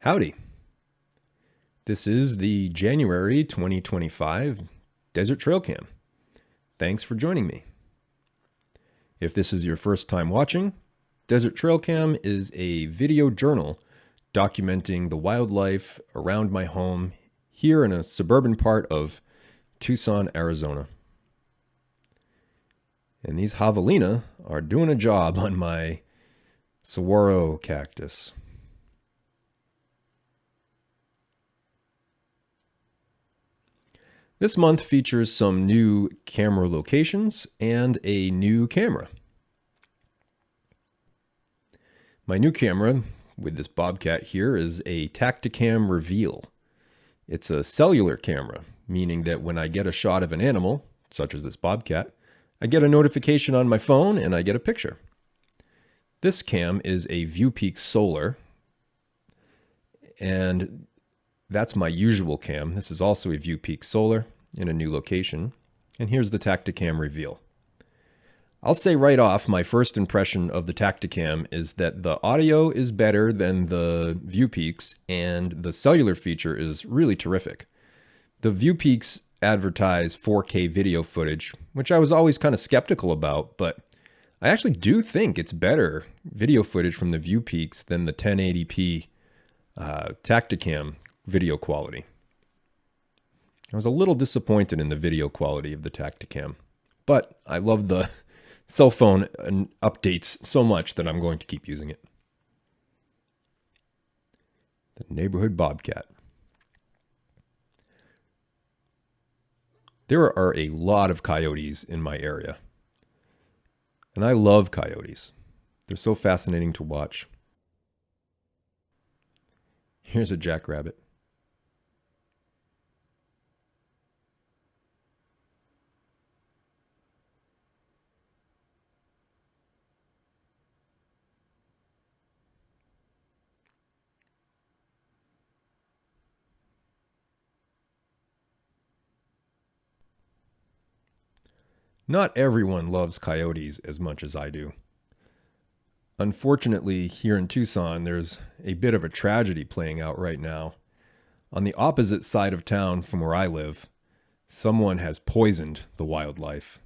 Howdy. This is the January 2025 Desert Trail Cam. Thanks for joining me. If this is your first time watching, Desert Trail Cam is a video journal documenting the wildlife around my home here in a suburban part of Tucson, Arizona. And these javelina are doing a job on my saguaro cactus. This month features some new camera locations and a new camera. My new camera with this bobcat here is a Tacticam Reveal. It's a cellular camera, meaning that when I get a shot of an animal, such as this bobcat, I get a notification on my phone and I get a picture. This cam is a ViewPeak Solar, and that's my usual cam. This is also a ViewPeak Solar in a new location. And here's the Tacticam Reveal. I'll say right off, my first impression of the Tacticam is that the audio is better than the ViewPeaks, and the cellular feature is really terrific. The ViewPeaks advertise 4K video footage, which I was always kind of skeptical about, but I actually do think it's better video footage from the ViewPeaks than the 1080p Tacticam video quality. I was a little disappointed in the video quality of the Tacticam, but I love the cell phone updates so much that I'm going to keep using it. The neighborhood bobcat. There are a lot of coyotes in my area, and I love coyotes. They're so fascinating to watch. Here's a jackrabbit. Not everyone loves coyotes as much as I do. Unfortunately, here in Tucson, there's a bit of a tragedy playing out right now. On the opposite side of town from where I live, someone has poisoned the wildlife.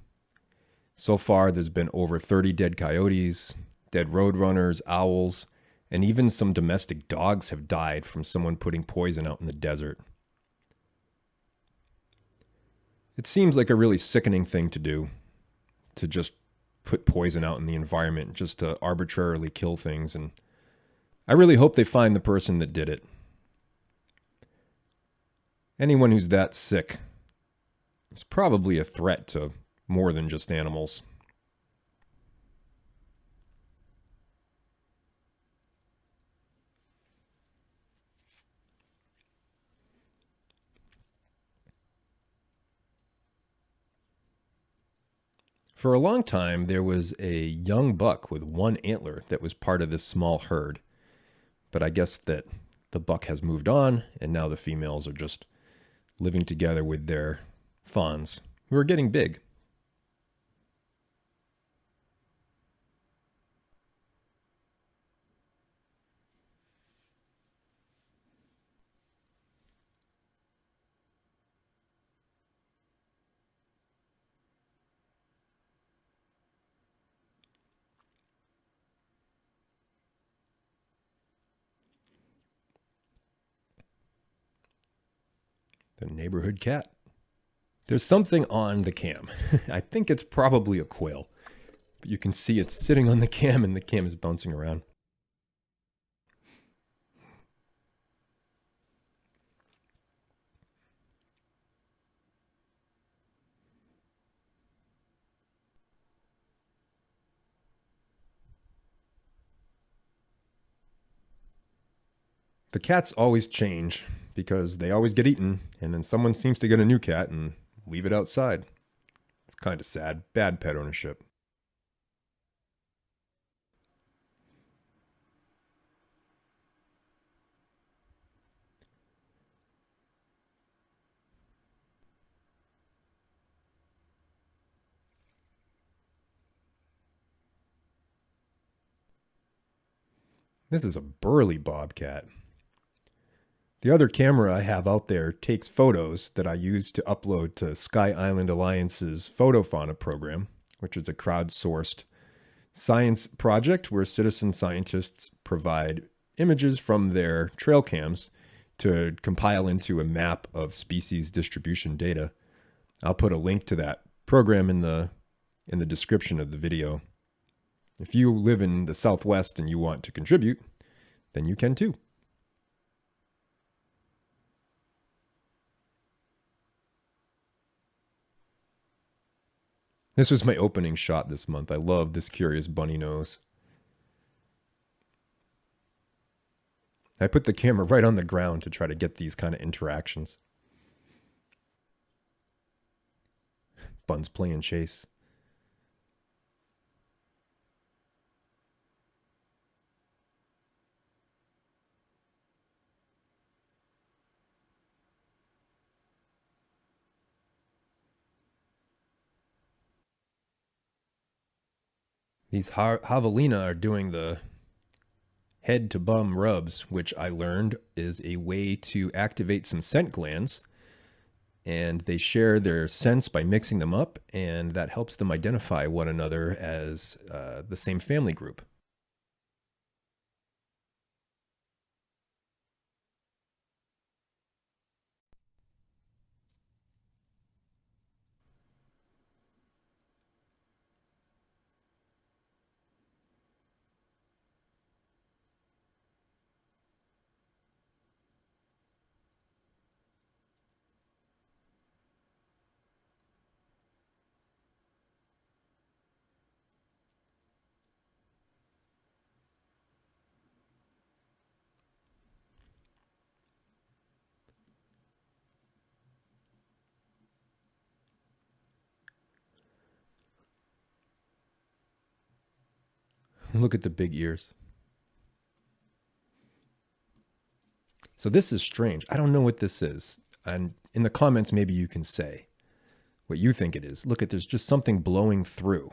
So far, there's been over 30 dead coyotes, dead roadrunners, owls, and even some domestic dogs have died from someone putting poison out in the desert. It seems like a really sickening thing to do, to just put poison out in the environment, just to arbitrarily kill things, and I really hope they find the person that did it. Anyone who's that sick is probably a threat to more than just animals. For a long time, there was a young buck with one antler that was part of this small herd. But I guess that the buck has moved on, and now the females are just living together with their fawns, who are getting big. The neighborhood cat. There's something on the cam. I think it's probably a quail. But you can see it's sitting on the cam and the cam is bouncing around. The cats always change because they always get eaten, and then someone seems to get a new cat and leave it outside. It's kind of sad. Bad pet ownership. This is a burly bobcat. The other camera I have out there takes photos that I use to upload to Sky Island Alliance's Fotofauna program, which is a crowdsourced science project where citizen scientists provide images from their trail cams to compile into a map of species distribution data. I'll put a link to that program in the description of the video. If you live in the Southwest and you want to contribute, then you can too. This was my opening shot this month. I love this curious bunny nose. I put the camera right on the ground to try to get these kind of interactions. Bun's playing chase. These javelina are doing the head to bum rubs, which I learned is a way to activate some scent glands. And they share their scents by mixing them up, and that helps them identify one another as the same family group. Look at the big ears. So this is strange. I don't know what this is. And in the comments, maybe you can say what you think it is. Look at, there's just something blowing through.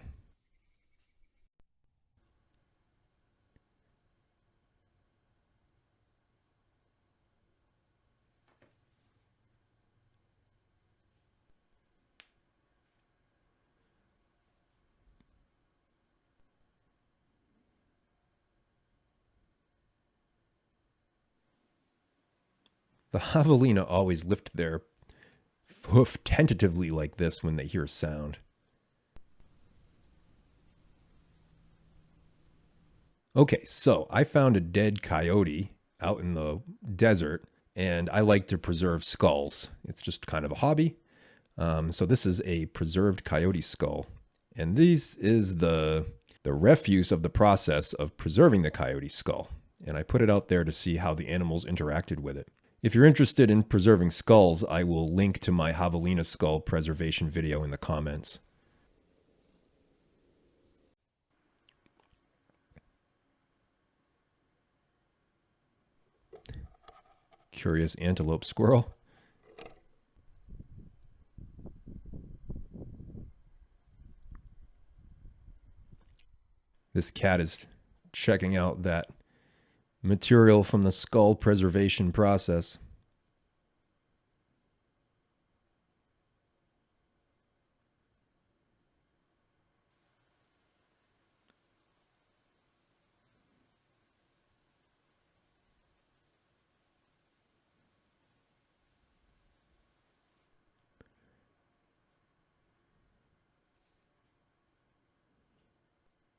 The javelina always lift their hoof tentatively like this when they hear a sound. Okay, so I found a dead coyote out in the desert, and I like to preserve skulls. It's just kind of a hobby. So this is a preserved coyote skull, and this is the refuse of the process of preserving the coyote skull. And I put it out there to see how the animals interacted with it. If you're interested in preserving skulls, I will link to my javelina skull preservation video in the comments. Curious antelope squirrel. This cat is checking out that material from the skull preservation process.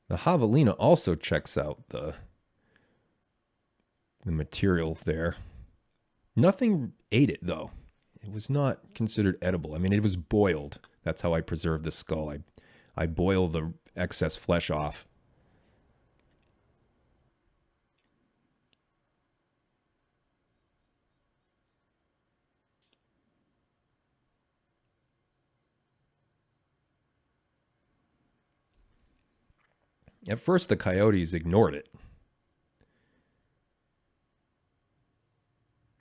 The javelina also checks out the material there. Nothing ate it, though. It was not considered edible. I mean, it was boiled. That's how I preserve the skull. I boil the excess flesh off. At first, the coyotes ignored it.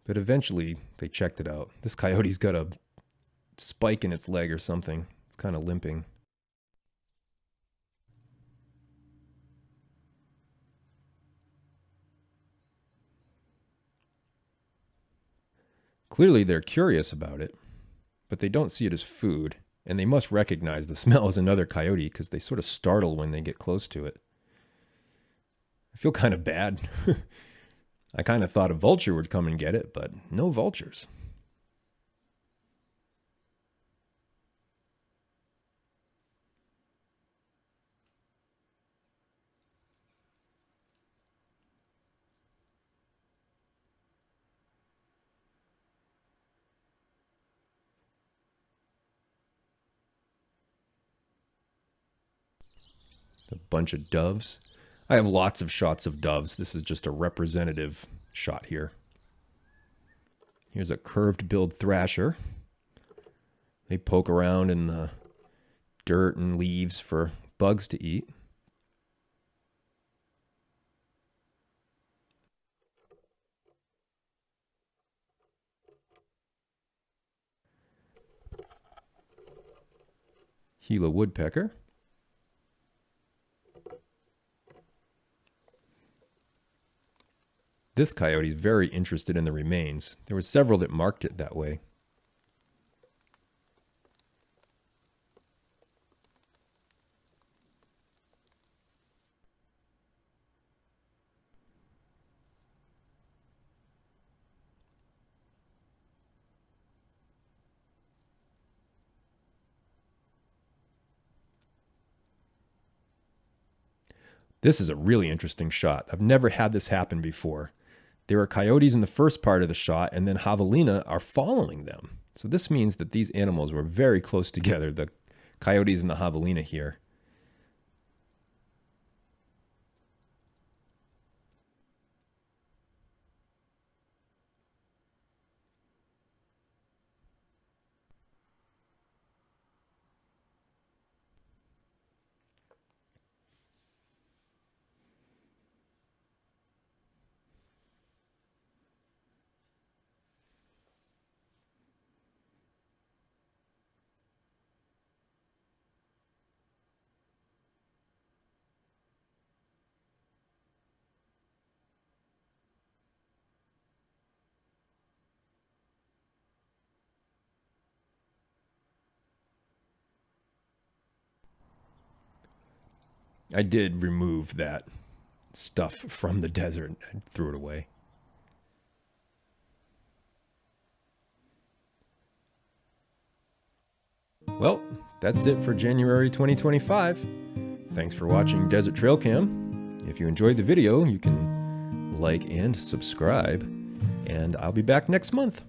But eventually, they checked it out. This coyote's got a spike in its leg or something. It's kind of limping. Clearly they're curious about it, but they don't see it as food, and they must recognize the smell as another coyote because they sort of startle when they get close to it. I feel kind of bad. I kind of thought a vulture would come and get it, but no vultures. A bunch of doves. I have lots of shots of doves. This is just a representative shot here. Here's a curved-billed thrasher. They poke around in the dirt and leaves for bugs to eat. Gila woodpecker. This coyote is very interested in the remains. There were several that marked it that way. This is a really interesting shot. I've never had this happen before. There are coyotes in the first part of the shot, and then javelina are following them. So this means that these animals were very close together, the coyotes and the javelina here. I did remove that stuff from the desert and threw it away. Well, that's it for January 2025. Thanks for watching Desert Trail Cam. If you enjoyed the video, you can like and subscribe, and I'll be back next month.